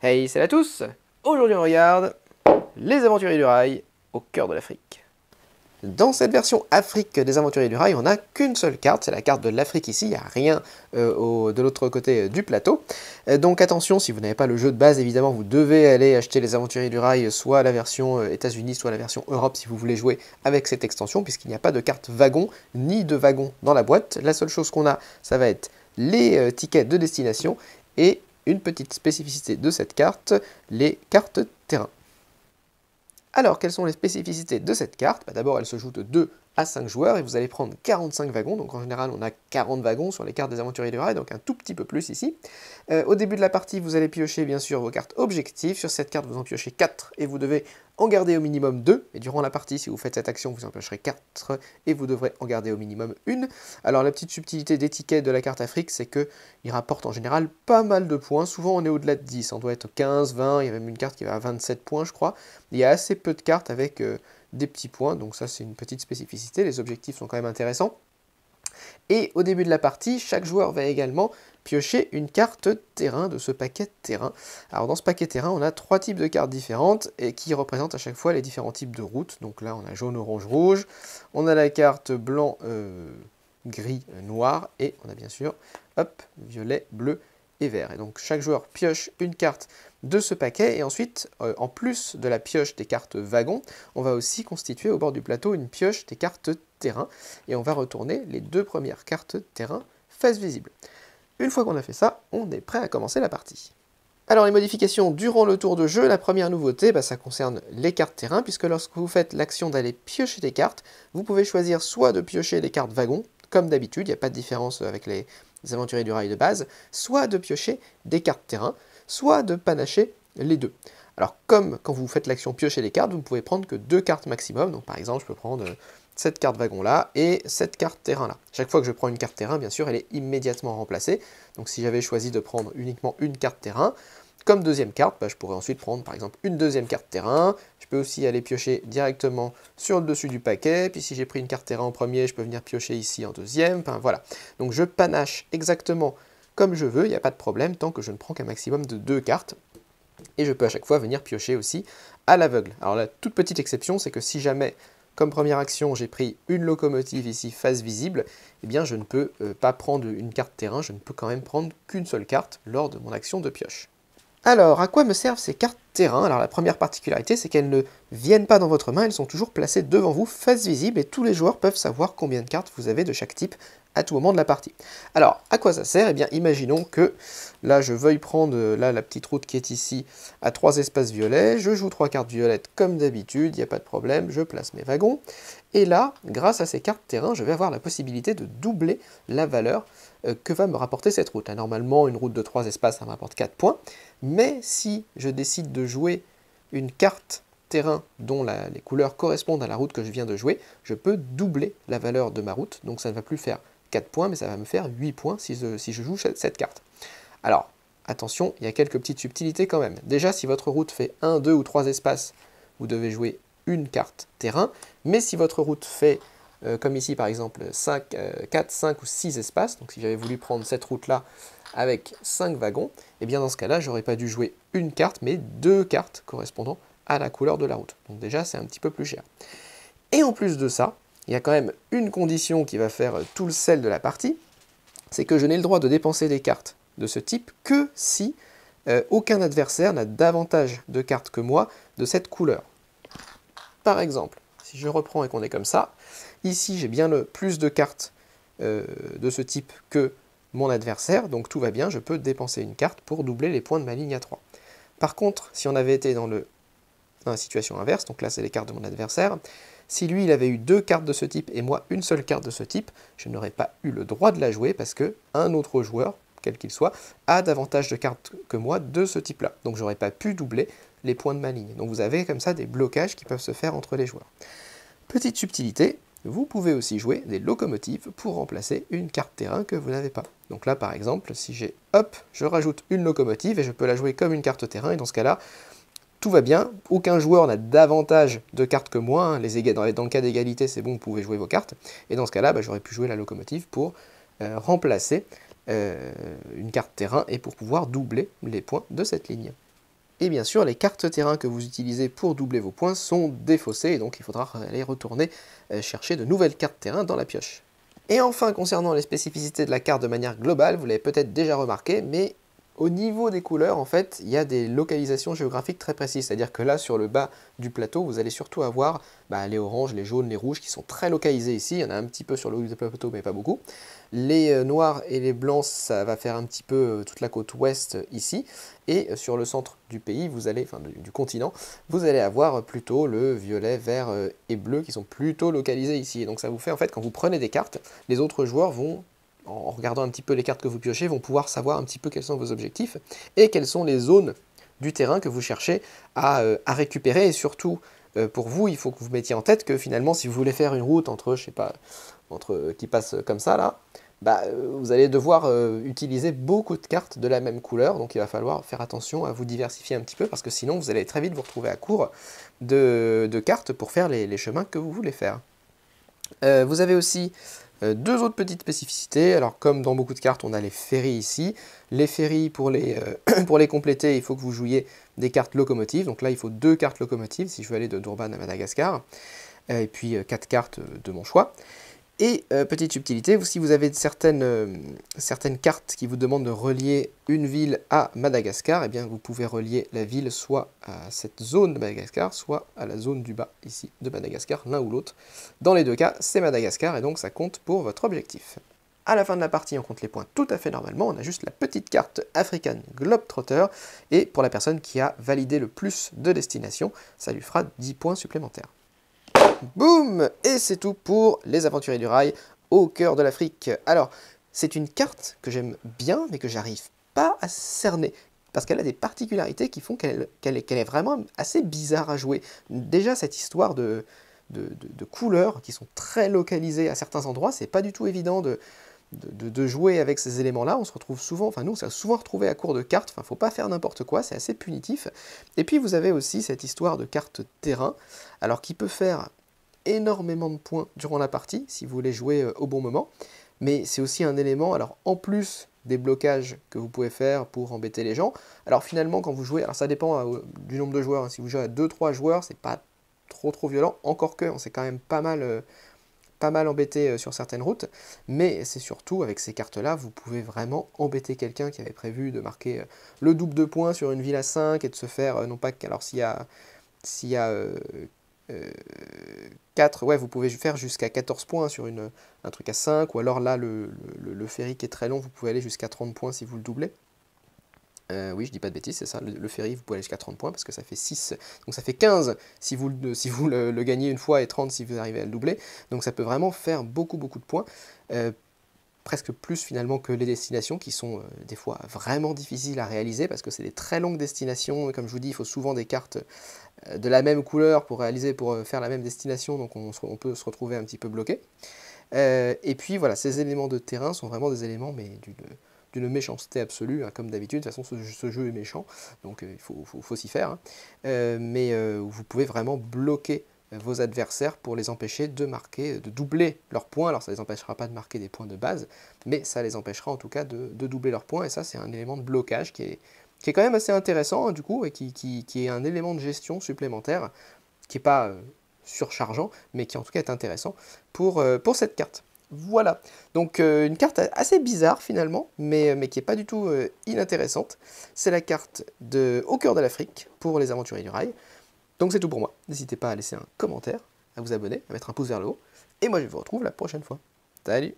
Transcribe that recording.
Hey, salut à tous! Aujourd'hui on regarde Les Aventuriers du Rail au cœur de l'Afrique. Dans cette version Afrique des Aventuriers du Rail, on n'a qu'une seule carte, c'est la carte de l'Afrique ici, il n'y a rien de l'autre côté du plateau. Donc attention, si vous n'avez pas le jeu de base, évidemment, vous devez aller acheter Les Aventuriers du Rail, soit la version États-Unis, soit la version Europe si vous voulez jouer avec cette extension, puisqu'il n'y a pas de carte wagon, ni de wagon dans la boîte. La seule chose qu'on a, ça va être les tickets de destination et une petite spécificité de cette carte, les cartes terrain. Alors, quelles sont les spécificités de cette carte? D'abord, elle se joue de 2 à 5 joueurs et vous allez prendre 45 wagons. Donc en général, on a 40 wagons sur les cartes des Aventuriers du Rail, donc un tout petit peu plus ici. Au début de la partie, vous allez piocher bien sûr vos cartes objectives. Sur cette carte, vous en piochez 4 et vous devez en garder au minimum 2. Et durant la partie, si vous faites cette action, vous en piocherez 4 et vous devrez en garder au minimum 1. Alors la petite subtilité d'étiquette de la carte Afrique, c'est qu'il rapporte en général pas mal de points. Souvent, on est au-delà de 10. On doit être 15, 20. Il y a même une carte qui va à 27 points, je crois. Il y a assez peu de cartes avec des petits points, donc ça c'est une petite spécificité, les objectifs sont quand même intéressants. Et au début de la partie, chaque joueur va également piocher une carte terrain de ce paquet terrain. Alors dans ce paquet terrain, on a 3 types de cartes différentes et qui représentent à chaque fois les différents types de routes. Donc là, on a jaune, orange, rouge, on a la carte blanc, gris, noir, et on a bien sûr, hop, violet, bleu et vert. Et donc chaque joueur pioche une carte de ce paquet, et ensuite, en plus de la pioche des cartes wagons, on va aussi constituer au bord du plateau une pioche des cartes terrain, et on va retourner les 2 premières cartes terrain face visible. Une fois qu'on a fait ça, on est prêt à commencer la partie. Alors les modifications durant le tour de jeu, la première nouveauté, ça concerne les cartes terrain, puisque lorsque vous faites l'action d'aller piocher des cartes, vous pouvez choisir soit de piocher des cartes wagons, comme d'habitude, il n'y a pas de différence avec les Aventuriers du Rail de base, soit de piocher des cartes terrain, soit de panacher les deux. Alors comme quand vous faites l'action piocher les cartes, vous ne pouvez prendre que 2 cartes maximum, donc par exemple je peux prendre cette carte wagon là et cette carte terrain là. Chaque fois que je prends une carte terrain, bien sûr, elle est immédiatement remplacée, donc si j'avais choisi de prendre uniquement une carte terrain, comme deuxième carte, je pourrais ensuite prendre par exemple une deuxième carte terrain. Je peux aussi aller piocher directement sur le dessus du paquet. Puis si j'ai pris une carte terrain en premier, je peux venir piocher ici en deuxième. Enfin voilà. Donc je panache exactement comme je veux, il n'y a pas de problème tant que je ne prends qu'un maximum de 2 cartes. Et je peux à chaque fois venir piocher aussi à l'aveugle. Alors la toute petite exception, c'est que si jamais, comme première action, j'ai pris une locomotive ici face visible, eh bien je ne peux pas prendre une carte terrain, je ne peux quand même prendre qu'une seule carte lors de mon action de pioche. Alors, à quoi me servent ces cartes terrain? Alors la première particularité, c'est qu'elles ne viennent pas dans votre main, elles sont toujours placées devant vous, face visible, et tous les joueurs peuvent savoir combien de cartes vous avez de chaque type à tout moment de la partie. Alors, à quoi ça sert? Eh bien, imaginons que là, je veuille prendre la petite route qui est ici à 3 espaces violets, je joue 3 cartes violettes comme d'habitude, il n'y a pas de problème, je place mes wagons, et là, grâce à ces cartes terrain, je vais avoir la possibilité de doubler la valeur que va me rapporter cette route. Là, normalement, une route de 3 espaces, ça me rapporte 4 points, mais si je décide de jouer une carte terrain dont les couleurs correspondent à la route que je viens de jouer, je peux doubler la valeur de ma route, donc ça ne va plus faire 4 points, mais ça va me faire 8 points si je joue cette carte. Alors, attention, il y a quelques petites subtilités quand même. Déjà, si votre route fait 1, 2 ou 3 espaces, vous devez jouer une carte terrain, mais si votre route fait, comme ici par exemple, 4, 5 ou 6 espaces, donc si j'avais voulu prendre cette route-là avec 5 wagons, et bien dans ce cas-là, j'aurais pas dû jouer une carte, mais 2 cartes correspondant à la couleur de la route. Donc déjà, c'est un petit peu plus cher. Et en plus de ça, il y a quand même une condition qui va faire tout le sel de la partie, c'est que je n'ai le droit de dépenser des cartes de ce type que si aucun adversaire n'a davantage de cartes que moi de cette couleur. Par exemple, si je reprends et qu'on est comme ça, ici j'ai bien le plus de cartes de ce type que mon adversaire, donc tout va bien, je peux dépenser une carte pour doubler les points de ma ligne à 3. Par contre, si on avait été dans la situation inverse, donc là c'est les cartes de mon adversaire, si lui il avait eu 2 cartes de ce type et moi une seule carte de ce type, je n'aurais pas eu le droit de la jouer parce que un autre joueur, quel qu'il soit, a davantage de cartes que moi de ce type-là. Donc j'aurais pas pu doubler les points de ma ligne. Donc vous avez comme ça des blocages qui peuvent se faire entre les joueurs. Petite subtilité, vous pouvez aussi jouer des locomotives pour remplacer une carte terrain que vous n'avez pas. Donc là par exemple, si j'ai hop, je rajoute une locomotive et je peux la jouer comme une carte terrain, et dans ce cas-là, tout va bien, aucun joueur n'a davantage de cartes que moi, hein. Dans le cas d'égalité, c'est bon, vous pouvez jouer vos cartes, et dans ce cas-là, j'aurais pu jouer la locomotive pour remplacer une carte terrain et pour pouvoir doubler les points de cette ligne. Et bien sûr, les cartes terrain que vous utilisez pour doubler vos points sont défaussées, et donc il faudra aller retourner chercher de nouvelles cartes terrain dans la pioche. Et enfin, concernant les spécificités de la carte de manière globale, vous l'avez peut-être déjà remarqué, mais au niveau des couleurs, en fait, il y a des localisations géographiques très précises. C'est-à-dire que là, sur le bas du plateau, vous allez surtout avoir les oranges, les jaunes, les rouges qui sont très localisés ici. Il y en a un petit peu sur le haut du plateau, mais pas beaucoup. Les noirs et les blancs, ça va faire un petit peu toute la côte ouest ici. Et sur le centre du pays, vous allez, enfin du continent, vous allez avoir plutôt le violet, vert et bleu qui sont plutôt localisés ici. Et donc ça vous fait, en fait, quand vous prenez des cartes, les autres joueurs vont, en regardant un petit peu les cartes que vous piochez, vont pouvoir savoir un petit peu quels sont vos objectifs et quelles sont les zones du terrain que vous cherchez à récupérer. Et surtout, pour vous, il faut que vous mettiez en tête que finalement, si vous voulez faire une route entre, je sais pas, qui passe comme ça là, vous allez devoir utiliser beaucoup de cartes de la même couleur, donc il va falloir faire attention à vous diversifier un petit peu, parce que sinon vous allez très vite vous retrouver à court de cartes pour faire les chemins que vous voulez faire. Vous avez aussi deux autres petites spécificités. Alors comme dans beaucoup de cartes, on a les ferries ici. Les ferries, pour les, pour les compléter, il faut que vous jouiez des cartes locomotives. Donc là, il faut 2 cartes locomotives si je veux aller de Durban à Madagascar. Et puis 4 cartes de mon choix. Et petite subtilité, si vous avez certaines cartes qui vous demandent de relier une ville à Madagascar, eh bien vous pouvez relier la ville soit à cette zone de Madagascar, soit à la zone du bas ici de Madagascar, l'un ou l'autre. Dans les deux cas, c'est Madagascar et donc ça compte pour votre objectif. À la fin de la partie, on compte les points tout à fait normalement, on a juste la petite carte African Globetrotter, et pour la personne qui a validé le plus de destinations, ça lui fera 10 points supplémentaires. Boum! Et c'est tout pour les Aventuriers du Rail au cœur de l'Afrique. Alors, c'est une carte que j'aime bien, mais que j'arrive pas à cerner, parce qu'elle a des particularités qui font qu'elle est vraiment assez bizarre à jouer. Déjà, cette histoire de couleurs qui sont très localisées à certains endroits, c'est pas du tout évident de jouer avec ces éléments-là. On se retrouve souvent, enfin nous on s'est souvent retrouvé à court de cartes, enfin faut pas faire n'importe quoi, c'est assez punitif. Et puis vous avez aussi cette histoire de carte terrain, alors qui peut faire énormément de points durant la partie, si vous voulez jouer au bon moment, mais c'est aussi un élément, alors en plus des blocages que vous pouvez faire pour embêter les gens, alors finalement quand vous jouez, alors ça dépend du nombre de joueurs, hein. Si vous jouez à 2-3 joueurs, c'est pas trop violent, encore que on s'est quand même pas mal embêté sur certaines routes, mais c'est surtout avec ces cartes-là, vous pouvez vraiment embêter quelqu'un qui avait prévu de marquer le double de points sur une ville à 5 et de se faire, non pas que, alors s'il y a 4, ouais, vous pouvez faire jusqu'à 14 points sur un truc à 5, ou alors là, le ferry qui est très long, vous pouvez aller jusqu'à 30 points si vous le doublez. Oui, je dis pas de bêtises, c'est ça, le ferry, vous pouvez aller jusqu'à 30 points, parce que ça fait 6, donc ça fait 15 si vous le gagnez une fois, et 30 si vous arrivez à le doubler, donc ça peut vraiment faire beaucoup de points, presque plus finalement que les destinations, qui sont des fois vraiment difficiles à réaliser, parce que c'est des très longues destinations, et comme je vous dis, il faut souvent des cartes de la même couleur pour faire la même destination, donc on peut se retrouver un petit peu bloqué. Et puis voilà, ces éléments de terrain sont vraiment des éléments, mais d'une méchanceté absolue, hein, comme d'habitude. De toute façon, ce jeu est méchant, donc il faut s'y faire. Hein. Mais vous pouvez vraiment bloquer vos adversaires pour les empêcher de doubler leurs points. Alors ça ne les empêchera pas de marquer des points de base, mais ça les empêchera en tout cas de doubler leurs points, et ça c'est un élément de blocage qui est quand même assez intéressant, hein, du coup, et qui est un élément de gestion supplémentaire, qui n'est pas surchargeant, mais qui en tout cas est intéressant pour cette carte. Voilà, donc une carte assez bizarre finalement, mais qui n'est pas du tout inintéressante. C'est la carte Au cœur de l'Afrique pour les Aventuriers du Rail. Donc c'est tout pour moi. N'hésitez pas à laisser un commentaire, à vous abonner, à mettre un pouce vers le haut, et moi je vous retrouve la prochaine fois. Salut!